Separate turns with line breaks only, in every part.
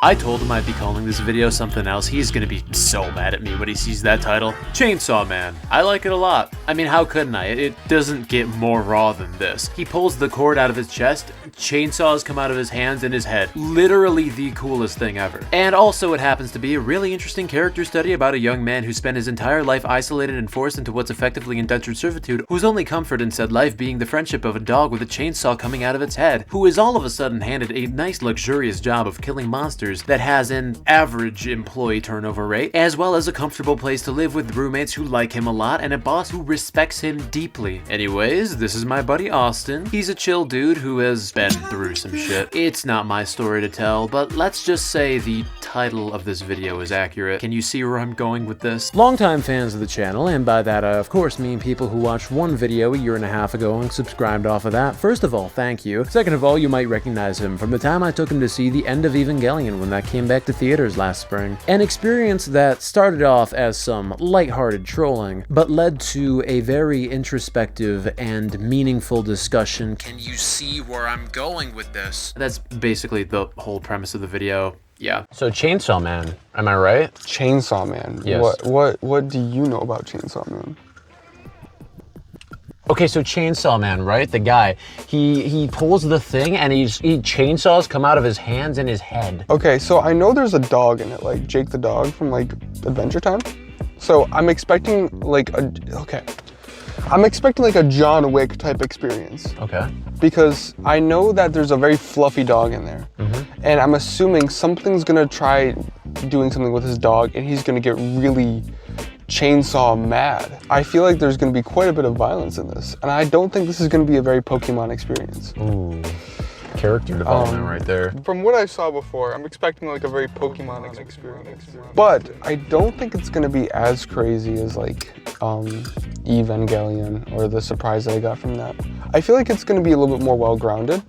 I told him I'd be calling this video something else. He's gonna be so mad at me when he sees that title. Chainsaw Man. I like it a lot. I mean, how couldn't I? It doesn't get more raw than this. He pulls the cord out of his chest, chainsaws come out of his hands and his head. Literally the coolest thing ever. And also it happens to be a really interesting character study about a young man who spent his entire life isolated and forced into what's effectively indentured servitude, whose only comfort in said life being the friendship of a dog with a chainsaw coming out of its head, who is all of a sudden handed a nice luxurious job of killing monsters that has an average employee turnover rate, as well as a comfortable place to live with roommates who like him a lot and a boss who respects him deeply. Anyways, this is my buddy Austin. He's a chill dude who has been through some shit. It's not my story to tell, but let's just say the title of this video is accurate. Can you see where I'm going with this? Longtime fans of the channel, and by that I of course mean people who watched one video a year and a half ago and subscribed off of that. First of all, thank you. Second of all, you might recognize him from the time I took him to see the End of Evangelion when that came back to theaters last spring. An experience that started off as some lighthearted trolling, but led to a very introspective and meaningful discussion. Can you see where I'm going with this? That's basically the whole premise of the video. Yeah. So Chainsaw Man, am I right?
Chainsaw Man?
Yes.
What do you know about Chainsaw Man?
Okay, so Chainsaw Man, right? The guy, he pulls the thing and he chainsaws come out of his hands and his head.
Okay, so I know there's a dog in it, like Jake the dog from like Adventure Time. So I'm expecting like a John Wick type experience.
Okay.
Because I know that there's a very fluffy dog in there. Mm-hmm. And I'm assuming something's gonna try doing something with his dog and he's gonna get really chainsaw mad. I feel like there's going to be quite a bit of violence in this, and I don't think this is going to be a very Pokemon experience.
Ooh, character development right there.
From what I saw before, I'm expecting like a very Pokemon experience. But I don't think it's going to be as crazy as like Evangelion or the surprise that I got from that. I feel like it's going to be a little bit more well-grounded.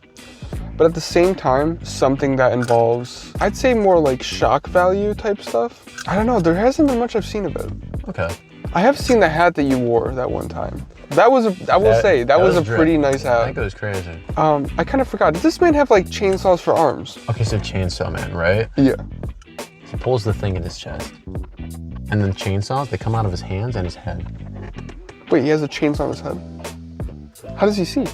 But at the same time, something that involves, I'd say more like shock value type stuff. I don't know, there hasn't been much I've seen of it.
Okay.
I have seen the hat that you wore that one time. That was a pretty nice hat.
I think it was crazy.
I kind of forgot. Does this man have like chainsaws for arms?
Okay, so Chainsaw Man, right?
Yeah.
He pulls the thing in his chest. And then chainsaws, they come out of his hands and his head.
Wait, he has a chainsaw on his head? How does he see?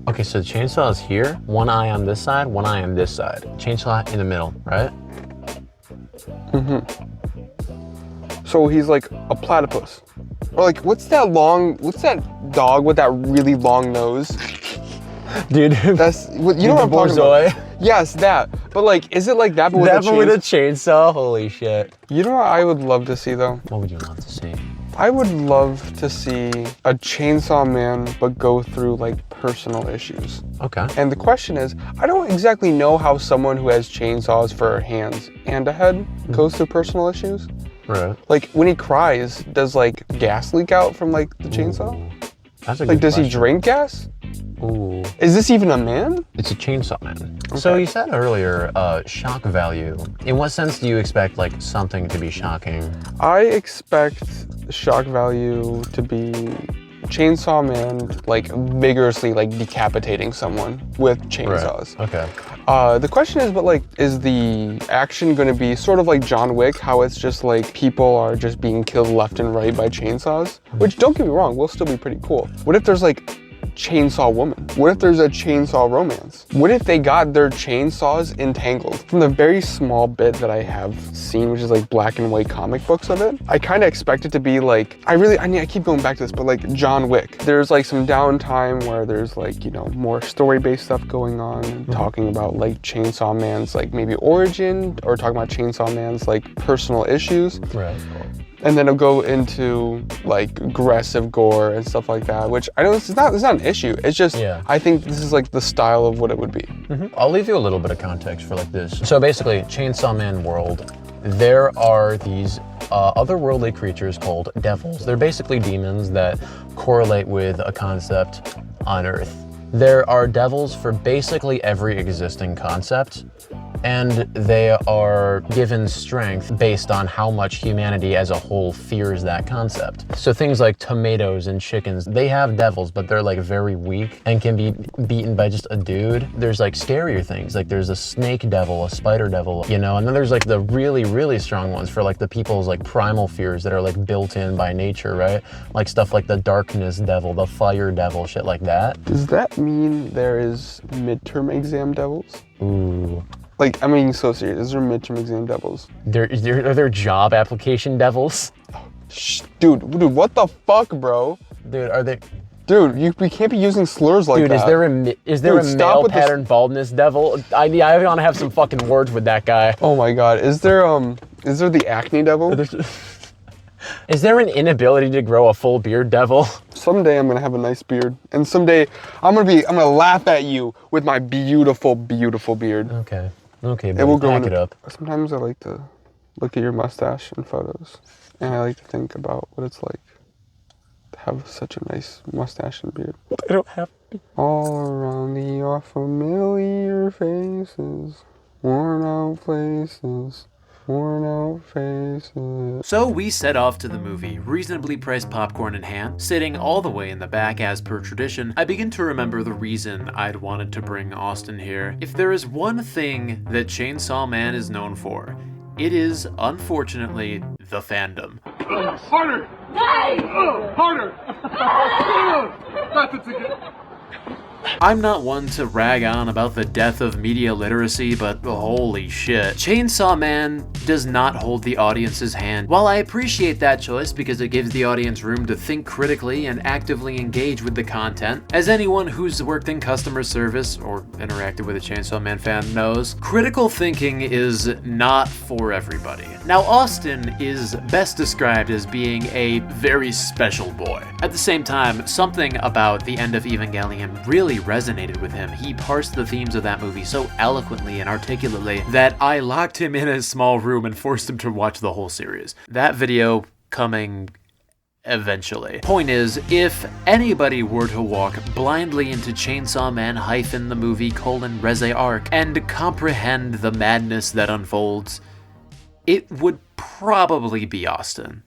Okay, so the chainsaw is here, one eye on this side, one eye on this side. Chainsaw in the middle, right?
Mm-hmm. So he's like a platypus. Or like, what's that dog with that really long nose?
Dude,
that's, you know what I'm talking about? Yes, that. But like, is it like that but with a chainsaw?
With a chainsaw? Holy shit.
You know what I would love to see though?
What would you love to see?
I would love to see a Chainsaw Man, but go through like personal issues.
Okay.
And the question is, I don't exactly know how someone who has chainsaws for hands and a head goes through personal issues.
Right.
Like when he cries, does like gas leak out from like the chainsaw?
That's a good
Like, does
question.
he drink gas?
Ooh.
Is this even a man?
It's a Chainsaw Man.
Okay.
So you said earlier, shock value. In what sense do you expect like something to be shocking?
I expect shock value to be Chainsaw Man like vigorously like decapitating someone with chainsaws.
Right. Okay.
The question is, but like, is the action going to be sort of like John Wick, how it's just like people are just being killed left and right by chainsaws? Which, don't get me wrong, will still be pretty cool. What if there's like Chainsaw Woman? What if there's a chainsaw romance? What if they got their chainsaws entangled? From the very small bit that I have seen, which is like black and white comic books of it, I kind of expect it to be like, I keep going back to this, but like John Wick. There's like some downtime where there's like, you know, more story-based stuff going on, and talking about like Chainsaw Man's like maybe origin, or talking about Chainsaw Man's like personal issues.
Right.
And then it'll go into like aggressive gore and stuff like that, which I know it's not an issue. It's just, I think this is like the style of what it would be.
I'll leave you a little bit of context for like this. So basically, Chainsaw Man world, there are these otherworldly creatures called devils. They're basically demons that correlate with a concept on Earth. There are devils for basically every existing concept
and they are given strength based on how much humanity as a whole fears that concept. So things like tomatoes and chickens, they have devils, but they're like very weak and can be beaten by just a dude. There's like scarier things, like there's a snake devil, a spider devil, you know, and then there's like the really, really strong ones for like the people's like primal fears that are like built in by nature, right? Like stuff like the darkness devil, the fire devil, shit like that.
Does that mean there is midterm exam devils?
Ooh.
Like, I'm being so serious. Is there midterm exam devils?
Are there job application devils?
Shh, dude, what the fuck, bro?
Dude, are they?
Dude, we can't be using slurs like
Dude,
that.
is there
Dude,
a male pattern baldness devil? I want to have some fucking words with that guy.
Oh my god, is there the acne devil?
Is there an inability to grow a full beard devil?
Someday I'm gonna have a nice beard, and someday I'm gonna laugh at you with my beautiful, beautiful beard.
Okay, buddy,
It will go
pack it up.
Sometimes I like to look at your mustache in photos, and I like to think about what it's like to have such a nice mustache and beard.
I don't have to.
All around me are familiar faces, worn out places. Worn out faces.
So we set off to the movie, reasonably priced popcorn in hand. Sitting all the way in the back as per tradition, I begin to remember the reason I'd wanted to bring Austin here. If there is one thing that Chainsaw Man is known for, it is, unfortunately, the fandom.
Harder! Hey! Harder! That's it again.
I'm not one to rag on about the death of media literacy, but holy shit. Chainsaw Man does not hold the audience's hand. While I appreciate that choice because it gives the audience room to think critically and actively engage with the content, as anyone who's worked in customer service or interacted with a Chainsaw Man fan knows, critical thinking is not for everybody. Now, Austin is best described as being a very special boy. At the same time, something about the End of Evangelion really resonated with him. He parsed the themes of that movie so eloquently and articulately that I locked him in a small room and forced him to watch the whole series. That video coming eventually. Point is, if anybody were to walk blindly into Chainsaw Man - the movie Reze arc and comprehend the madness that unfolds, it would probably be Austin.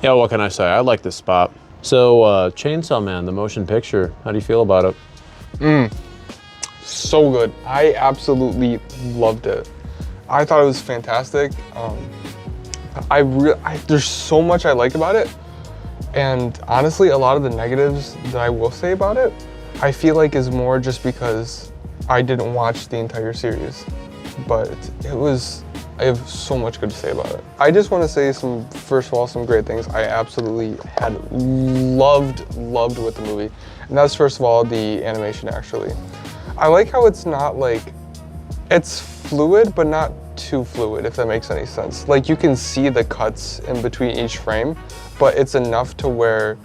Yeah, what can I say? I like this spot. So, Chainsaw Man, the motion picture, how do you feel about it?
So good. I absolutely loved it. I thought it was fantastic. There's so much I like about it. And honestly, a lot of the negatives that I will say about it, I feel like is more just because I didn't watch the entire series. But I have so much good to say about it. I just want to say first of all, some great things I absolutely had loved with the movie. And that's first of all, the animation actually. I like how it's not like, it's fluid, but not too fluid, if that makes any sense. Like you can see the cuts in between each frame, but it's enough to where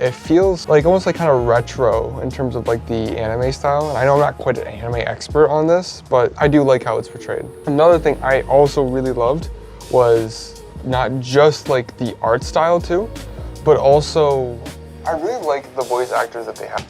it feels like almost like kind of retro in terms of like the anime style. And I know I'm not quite an anime expert on this, but I do like how it's portrayed. Another thing I also really loved was not just like the art style too, but also I really like the voice actors that they have.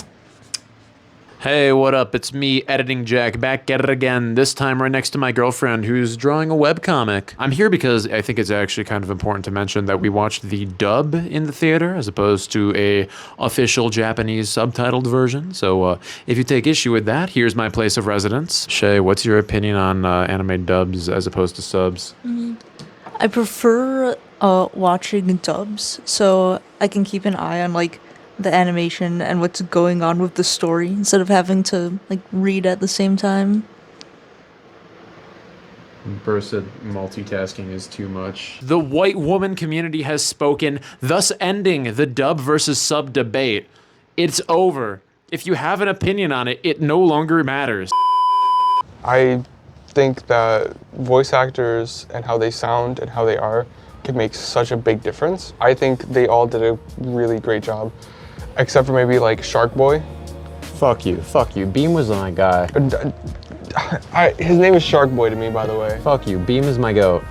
Hey, what up? It's me, Editing Jack, back at it again, this time right next to my girlfriend who's drawing a webcomic. I'm here because I think it's actually kind of important to mention that we watched the dub in the theater as opposed to a official Japanese subtitled version. So if you take issue with that, here's my place of residence. Shay, what's your opinion on anime dubs as opposed to subs?
I prefer watching dubs so I can keep an eye on like the animation and what's going on with the story instead of having to like read at the same time.
Bursa multitasking is too much. The white woman community has spoken, thus ending the dub versus sub debate. It's over. If you have an opinion on it, it no longer matters.
I think that voice actors and how they sound and how they are can make such a big difference. I think they all did a really great job. Except for maybe like Shark Boy.
Fuck you. Beam was my guy.
His name is Shark Boy to me, by the way.
Fuck you. Beam is my goat.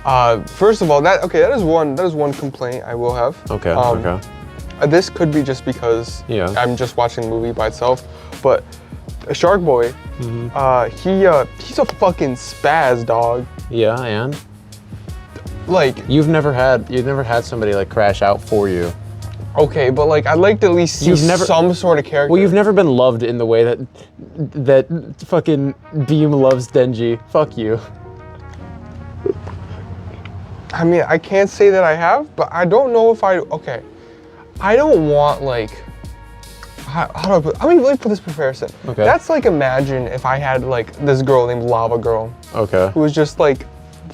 First of all, that is one complaint I will have.
Okay.
this could be just because
Yeah.
I'm just watching the movie by itself, but Shark Boy, he's a fucking spaz, dog.
Yeah, and
Like,
you've never had somebody like crash out for you.
okay, but like I'd like to at least see some sort of character.
Well, you've never been loved in the way that fucking Beam loves Denji. Fuck you.
I mean, I can't say that I have, but I don't know if okay. I don't want like, how do I put, let me put this comparison.
Okay.
That's like, imagine if I had like this girl named Lava Girl,
Okay.
who was just like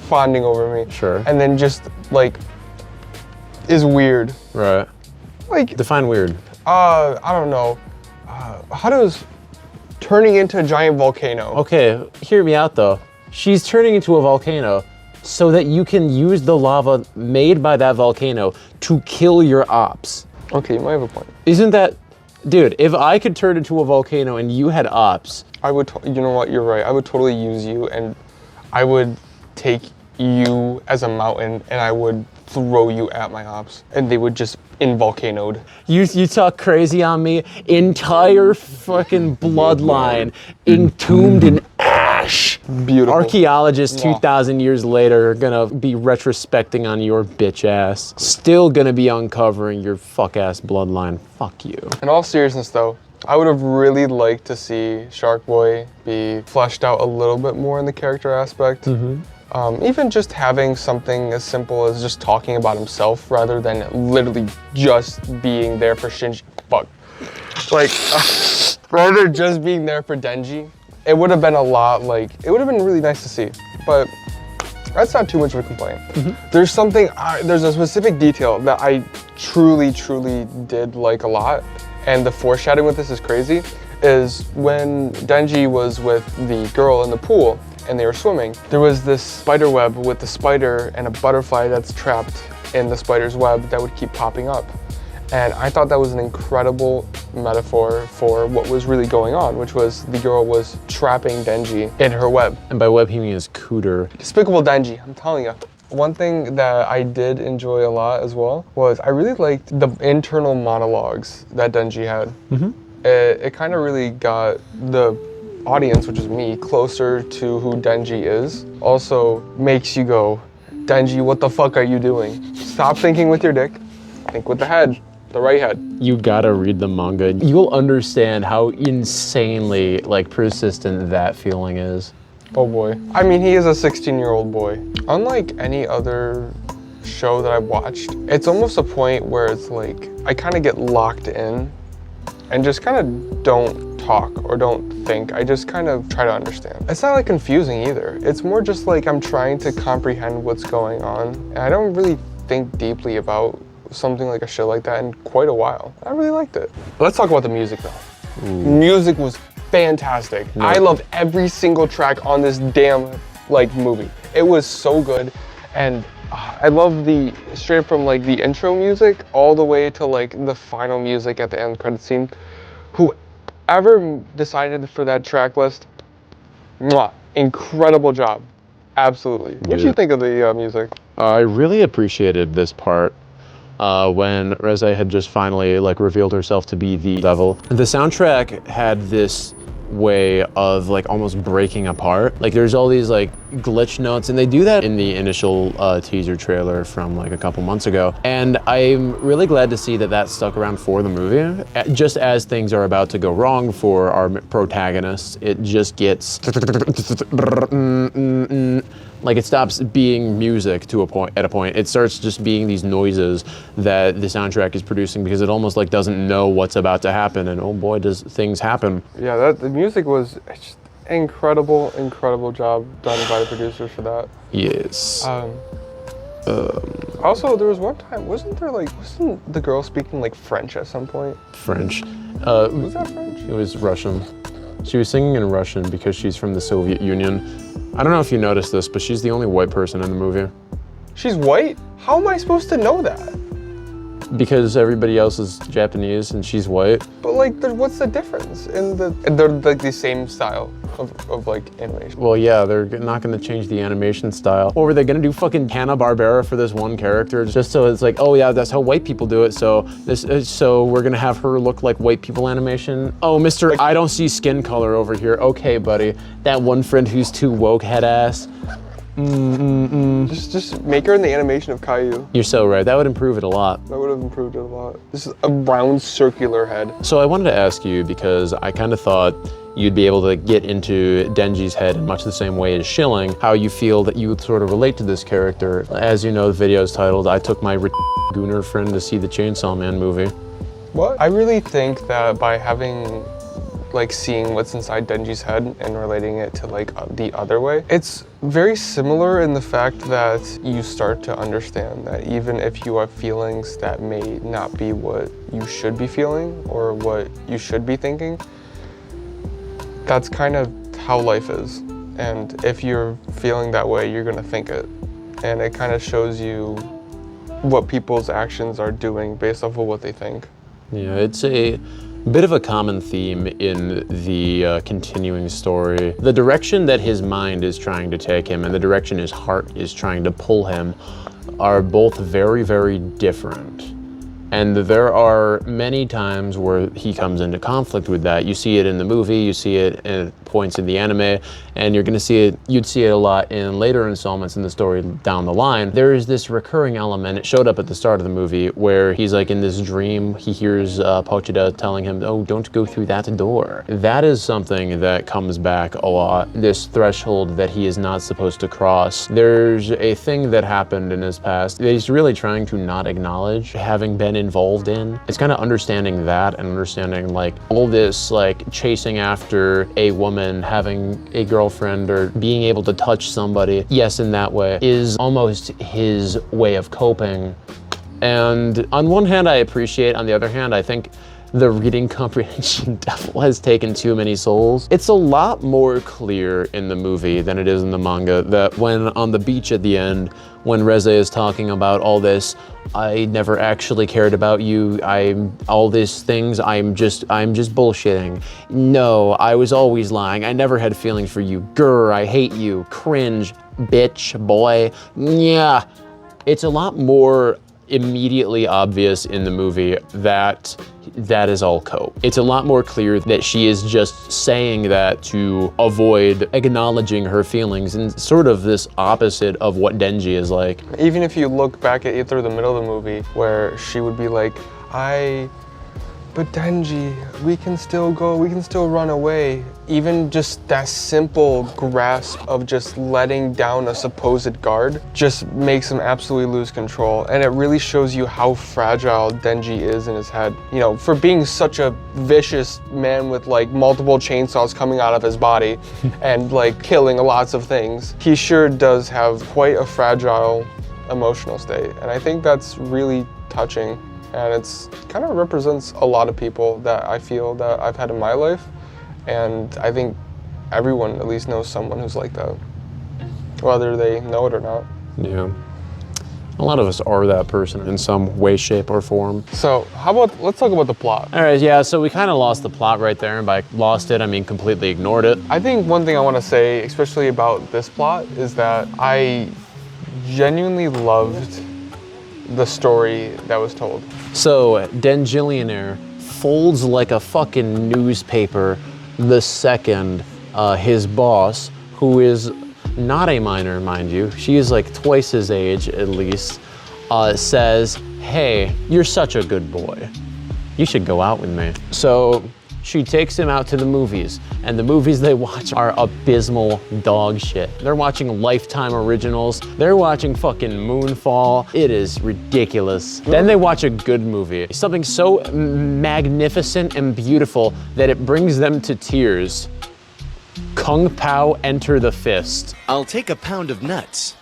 fawning over me.
Sure.
And then just like, is weird.
Right.
Like,
Define weird.
I don't know. How does turning into a giant volcano?
Okay, hear me out though. She's turning into a volcano so that you can use the lava made by that volcano to kill your ops.
Okay, you might have a point.
Isn't that, dude, if I could turn into a volcano and you had ops.
I would, you know what, you're right. I would totally use you, and I would take you as a mountain and I would throw you at my ops and they would just volcanoed.
You talk crazy on me, entire fucking bloodline entombed in ash.
Beautiful.
Archaeologists
Wow.
2,000 years later are gonna be retrospecting on your bitch ass. Still gonna be uncovering your fuck ass bloodline. Fuck you.
In all seriousness though, I would have really liked to see Shark Boy be fleshed out a little bit more in the character aspect. Even just having something as simple as just talking about himself rather than literally just being there for Shinji. Fuck. Like, rather than just being there for Denji, it would have been a lot like, it would have been really nice to see. But that's not too much of a complaint. There's something, there's a specific detail that I truly did like a lot, and the foreshadowing with this is crazy, is when Denji was with the girl in the pool and they were swimming, there was this spider web with the spider and a butterfly that's trapped in the spider's web that would keep popping up. And I thought that was an incredible metaphor for what was really going on, which was the girl was trapping Denji in her web.
And by web he means cooter.
Despicable Denji, I'm telling you. One thing that I did enjoy a lot as well was I really liked the internal monologues that Denji had. It kind of really got the audience, which is me, closer to who Denji is. Also makes you go, Denji, what the fuck are you doing? Stop thinking with your dick, think with the head, the right head.
You gotta read the manga. You'll understand how insanely like persistent that feeling is.
Oh boy. I mean, he is a 16-year-old boy. Unlike any other show that I've watched, it's almost a point where it's like, I kind of get locked in and just kind of don't talk or don't think. I just kind of try to understand. It's not like confusing either. It's more just like I'm trying to comprehend what's going on. And I don't really think deeply about something like a show like that in quite a while. I really liked it. Let's talk about the music though. Music was fantastic. I loved every single track on this damn like movie. It was so good, and I love the straight from like the intro music all the way to like the final music at the end credit scene. Whoever decided for that track list, mwah, incredible job. Absolutely. What do you think of the music?
I really appreciated this part when Reze had just finally like revealed herself to be the devil. The soundtrack had this way of like almost breaking apart. Like there's all these like glitch notes, and they do that in the initial teaser trailer from like a couple months ago. And I'm really glad to see that that stuck around for the movie. Just as things are about to go wrong for our protagonists, it just gets like it stops being music to a point. At a point, it starts just being these noises that the soundtrack is producing because it almost like doesn't know what's about to happen. And oh boy, does things happen.
Yeah, the music was just incredible job done by the producers for that.
Yes.
Also, there was one time, wasn't the girl speaking like French at some point?
French.
Was that French?
It was Russian. She was singing in Russian because she's from the Soviet Union. I don't know if you noticed this, but she's the only white person in the movie.
She's white? How am I supposed to know that?
Because everybody else is Japanese and she's white.
But like, what's the difference in they're like the same style of like animation.
Well, yeah, they're not gonna change the animation style. Or were they gonna do fucking Hanna-Barbera for this one character just so it's like, oh yeah, that's how white people do it. So we're gonna have her look like white people animation. Oh, Mr. I don't see skin color over here. Okay, buddy, that one friend who's too woke head ass.
Just make her in the animation of Caillou.
You're so right. That would improve it a lot.
That would have improved it a lot. This is a round circular head.
So I wanted to ask you because I kind of thought you'd be able to get into Denji's head in much the same way as Schilling, how you feel that you would sort of relate to this character. As you know, the video is titled, I took my Gooner friend to see the Chainsaw Man movie.
What? I really think that by having like seeing what's inside Denji's head and relating it to like the other way, it's very similar in the fact that you start to understand that even if you have feelings that may not be what you should be feeling or what you should be thinking, that's kind of how life is. And if you're feeling that way, you're gonna think it. And it kind of shows you what people's actions are doing based off of what they think.
Yeah, it's a bit of a common theme in the continuing story. The direction that his mind is trying to take him and the direction his heart is trying to pull him are both very, very different. And there are many times where he comes into conflict with that. You see it in the movie, you see it at points in the anime, and you'd see it a lot in later installments in the story down the line. There is this recurring element, it showed up at the start of the movie, where he's like in this dream, he hears Pochita telling him, oh, don't go through that door. That is something that comes back a lot, this threshold that he is not supposed to cross. There's a thing that happened in his past that he's really trying to not acknowledge having been involved in. It's kind of understanding that and understanding like all this like chasing after a woman, having a girlfriend or being able to touch somebody, yes, in that way, is almost his way of coping. And on one hand I appreciate, on the other hand I think the reading comprehension devil has taken too many souls. It's a lot more clear in the movie than it is in the manga that when on the beach at the end, when Reze is talking about all this, I never actually cared about you, all these things, I'm just bullshitting. No, I was always lying. I never had feelings for you. Grr, I hate you. Cringe, bitch, boy. Yeah. It's a lot more immediately obvious in the movie that is all cope. It's a lot more clear that she is just saying that to avoid acknowledging her feelings, and sort of this opposite of what Denji is like.
Even if you look back at it through the middle of the movie where she would be like, but Denji, we can still go, we can still run away. Even just that simple grasp of just letting down a supposed guard just makes him absolutely lose control. And it really shows you how fragile Denji is in his head. You know, for being such a vicious man with like multiple chainsaws coming out of his body and like killing lots of things, he sure does have quite a fragile emotional state. And I think that's really touching. And it's kind of represents a lot of people that I feel that I've had in my life. And I think everyone at least knows someone who's like that, whether they know it or not.
Yeah. A lot of us are that person in some way, shape, or form.
So how about, let's talk about the plot.
All right, yeah, so we kind of lost the plot right there, and by lost it, I mean completely ignored it.
I think one thing I want to say, especially about this plot, is that I genuinely loved the story that was told.
So, Dengillionaire folds like a fucking newspaper the second his boss, who is not a minor, mind you, she is like twice his age at least, says, hey, you're such a good boy. You should go out with me. So she takes him out to the movies, and the movies they watch are abysmal dog shit. They're watching Lifetime originals. They're watching fucking Moonfall. It is ridiculous. Then they watch a good movie, something so magnificent and beautiful that it brings them to tears. Kung Pao Enter the Fist.
I'll take a pound of nuts.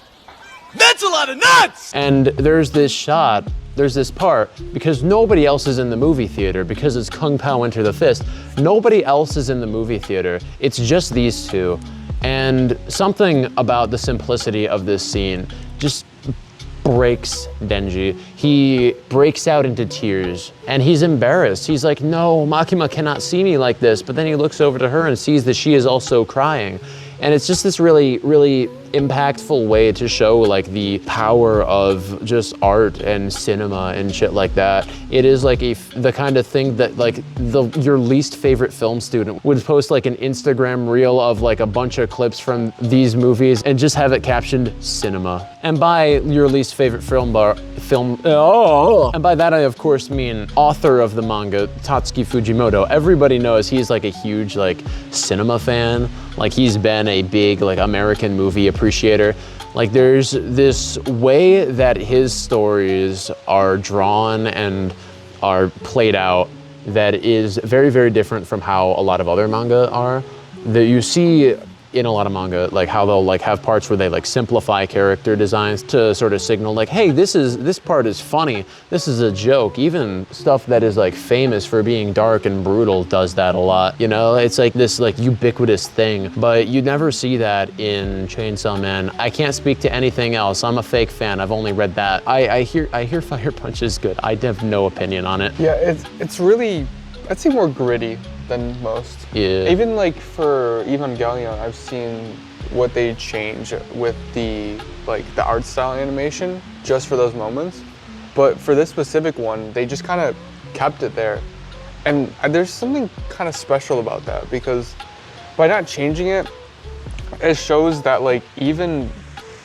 That's a lot of nuts!
And there's this shot, there's this part, because nobody else is in the movie theater, because it's Kung Pao Enter the Fist, nobody else is in the movie theater. It's just these two. And something about the simplicity of this scene just breaks Denji. He breaks out into tears and he's embarrassed. He's like, no, Makima cannot see me like this. But then he looks over to her and sees that she is also crying. And it's just this really, really impactful way to show like the power of just art and cinema and shit like that. It is like the kind of thing that like your least favorite film student would post like an Instagram reel of like a bunch of clips from these movies and just have it captioned cinema. And by your least favorite and by that I of course mean author of the manga, Tatsuki Fujimoto. Everybody knows he's like a huge like cinema fan. Like he's been a big like American movie appreciator. Like there's this way that his stories are drawn and are played out that is very, very different from how a lot of other manga are. That you see in a lot of manga, like how they'll like have parts where they like simplify character designs to sort of signal like, hey, this part is funny, this is a joke. Even stuff that is like famous for being dark and brutal does that a lot, you know? It's like this like ubiquitous thing, but you never see that in Chainsaw Man. I can't speak to anything else. I'm a fake fan. I've only read that. I hear Fire Punch is good. I have no opinion on it.
Yeah, it's really, I'd say more gritty than most.
Yeah.
Even like for Evangelion, I've seen what they change with the art style animation just for those moments. But for this specific one, they just kind of kept it there. And there's something kind of special about that because by not changing it, it shows that like even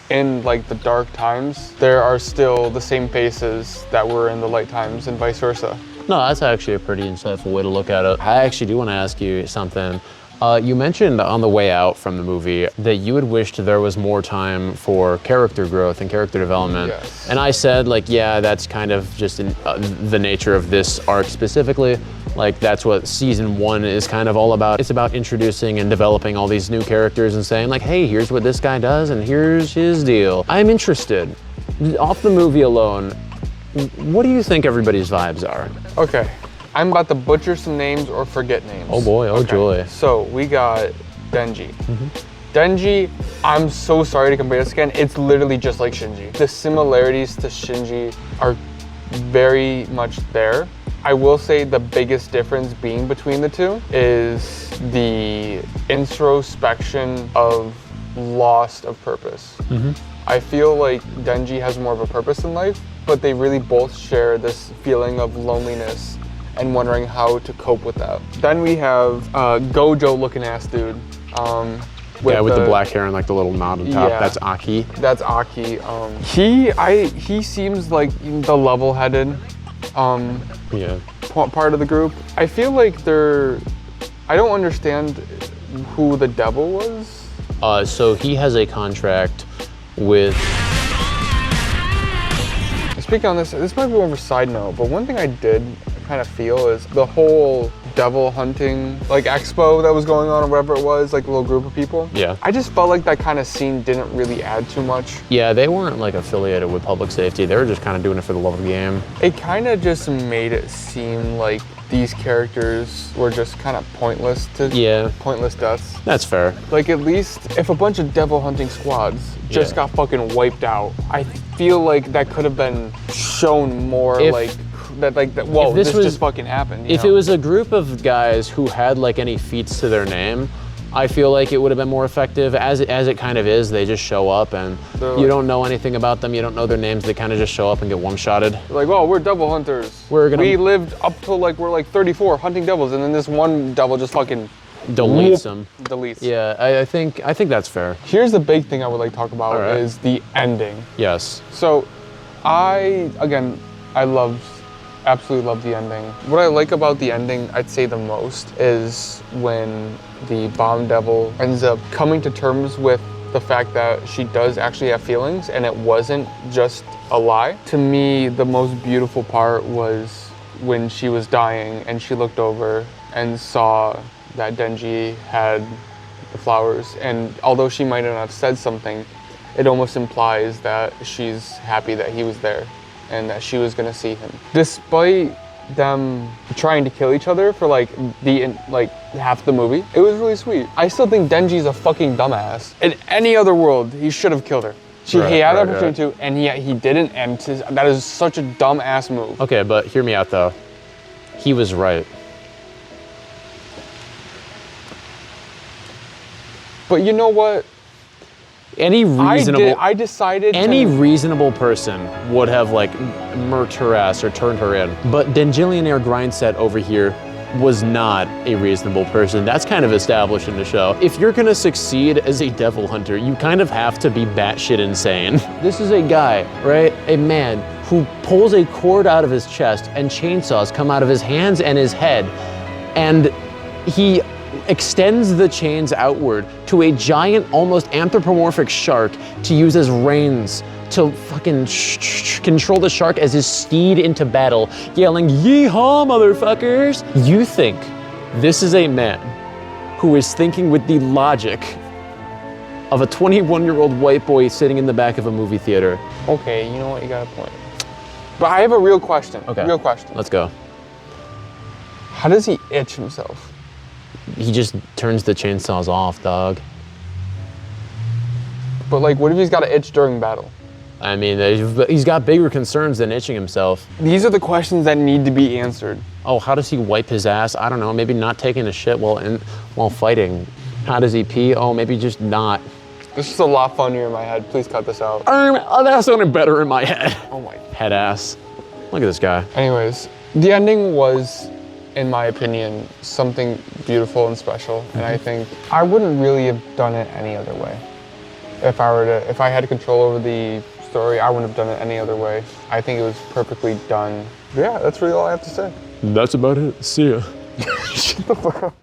in like the dark times, there are still the same faces that were in the light times and vice versa.
No, that's actually a pretty insightful way to look at it. I actually do want to ask you something. You mentioned on the way out from the movie that you had wished there was more time for character growth and character development.
Yes.
And I said, like, yeah, that's kind of just the nature of this arc specifically. Like, that's what season 1 is kind of all about. It's about introducing and developing all these new characters and saying, like, hey, here's what this guy does and here's his deal. I'm interested. Off the movie alone, what do you think everybody's vibes are?
Okay, I'm about to butcher some names or forget names.
Oh boy, oh joy.
So we got Denji. Denji, I'm so sorry to compare this again, it's literally just like Shinji. The similarities to Shinji are very much there. I will say the biggest difference being between the two is the introspection of lost of purpose. I feel like Denji has more of a purpose in life, but they really both share this feeling of loneliness and wondering how to cope with that. Then we have Gojo looking ass dude.
With the black hair and like the little knot on top.
Yeah.
That's Aki.
That's Aki. He seems like the level-headed part of the group. I feel like I don't understand who the devil was.
So he has a contract with...
Speaking on this might be more of a side note, but one thing I did kind of feel is the whole devil hunting like expo that was going on or whatever it was, like a little group of people.
Yeah.
I just felt like that kind of scene didn't really add too much.
Yeah, they weren't like affiliated with public safety. They were just kind of doing it for the love of the game.
It kind of just made it seem like these characters were just kind of pointless deaths.
That's fair.
Like at least if a bunch of devil hunting squads just got fucking wiped out, I feel like that could have been shown more whoa, this just fucking happened.
If it was a group of guys who had like any feats to their name, I feel like it would have been more effective. As it kind of is, they just show up and you don't know anything about them, you don't know their names, they kind of just show up and get one-shotted.
Like, oh, we're devil hunters. We lived up till like we're like 34 hunting devils, and then this one devil just fucking
deletes them.
Deletes.
Yeah, I think that's fair.
Here's the big thing I would like to talk about is the ending.
Yes.
So, I absolutely love the ending. What I like about the ending, I'd say the most, is when the bomb devil ends up coming to terms with the fact that she does actually have feelings and it wasn't just a lie. To me, the most beautiful part was when she was dying and she looked over and saw that Denji had the flowers, and although she might not have said something, it almost implies that she's happy that he was there and that she was gonna see him. Despite them trying to kill each other for like half the movie, it was really sweet. I still think Denji's a fucking dumbass. In any other world, he should have killed her. He
Right,
had the
right,
opportunity to, and he didn't, and that is such a dumb-ass move.
Okay, but hear me out though. He was right.
But you know what?
Any reasonable
I decided
any
to,
reasonable person would have like murked her ass or turned her in. But Dangillionaire Grindset over here was not a reasonable person. That's kind of established in the show. If you're gonna succeed as a devil hunter, you kind of have to be batshit insane. This is a guy, right? A man who pulls a cord out of his chest and chainsaws come out of his hands and his head. And he extends the chains outward to a giant, almost anthropomorphic shark to use as reins to fucking control the shark as his steed into battle, yelling, "Yeehaw, motherfuckers!" You think this is a man who is thinking with the logic of a 21-year-old white boy sitting in the back of a movie theater.
Okay, you know what? You got a point. But I have a real question.
Okay.
Real question.
Let's go.
How does he itch himself?
He just turns the chainsaws off, dog.
But like, what if he's got to itch during battle?
I mean, he's got bigger concerns than itching himself.
These are the questions that need to be answered.
Oh, how does he wipe his ass? I don't know, maybe not taking a shit while fighting. How does he pee? Oh, maybe just not.
This is a lot funnier in my head. Please cut this out.
That sounded better in my head.
Oh my.
Head ass. Look at this guy.
Anyways, the ending was, in my opinion, something beautiful and special. And I think I wouldn't really have done it any other way. If I had control over the story, I wouldn't have done it any other way. I think it was perfectly done. Yeah, that's really all I have to say.
That's about it. See ya.
Shut the fuck up.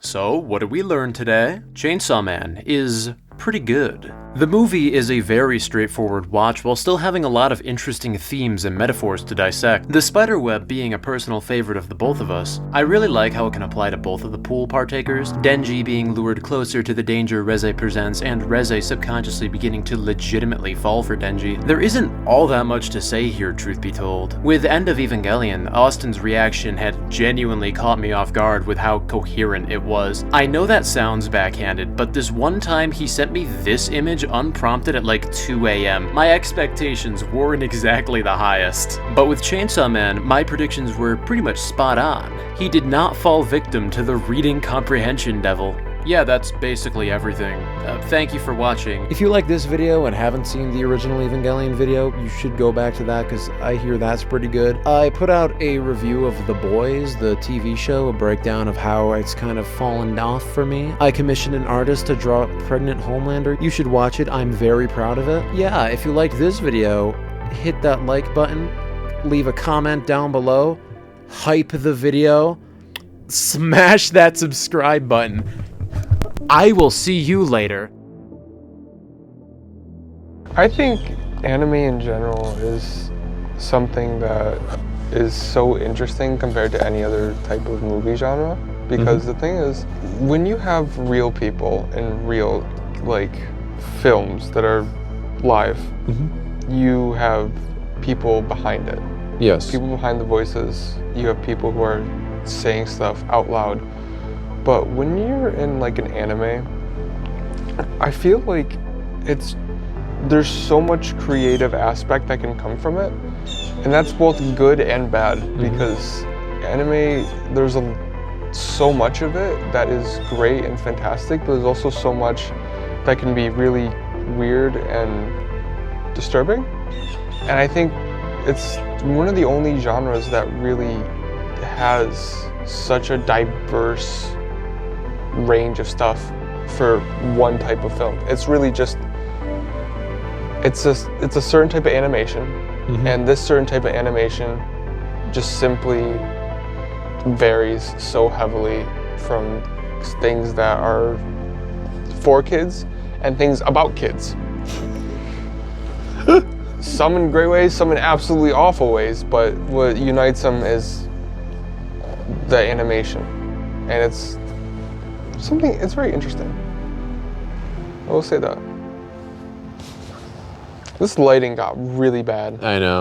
So, what did we learn today? Chainsaw Man is pretty good. The movie is a very straightforward watch while still having a lot of interesting themes and metaphors to dissect. The spiderweb being a personal favorite of the both of us, I really like how it can apply to both of the pool partakers, Denji being lured closer to the danger Reze presents and Reze subconsciously beginning to legitimately fall for Denji. There isn't all that much to say here, truth be told. With End of Evangelion, Austin's reaction had genuinely caught me off guard with how coherent it was. I know that sounds backhanded, but this one time he sent me this image unprompted at like 2 a.m. My expectations weren't exactly the highest. But with Chainsaw Man, my predictions were pretty much spot on. He did not fall victim to the reading comprehension devil. Yeah, that's basically everything. Thank you for watching.
If you like this video and haven't seen the original Evangelion video, you should go back to that because I hear that's pretty good. I put out a review of The Boys, the TV show, a breakdown of how it's kind of fallen off for me. I commissioned an artist to draw a pregnant Homelander. You should watch it. I'm very proud of it. Yeah, if you liked this video, hit that like button, leave a comment down below, hype the video, smash that subscribe button. I will see you later.
I think anime in general is something that is so interesting compared to any other type of movie genre. Because the thing is, when you have real people in real, like, films that are live, you have people behind it.
Yes.
People behind the voices. You have people who are saying stuff out loud. But when you're in like an anime, I feel like there's so much creative aspect that can come from it. And that's both good and bad because anime, there's so much of it that is great and fantastic, but there's also so much that can be really weird and disturbing. And I think it's one of the only genres that really has such a diverse range of stuff for one type of film. It's really just it's a certain type of animation, and this certain type of animation just simply varies so heavily from things that are for kids and things about kids. Some in great ways, some in absolutely awful ways, but what unites them is the animation, and it's very interesting. I will say that. This lighting got really bad.
I know.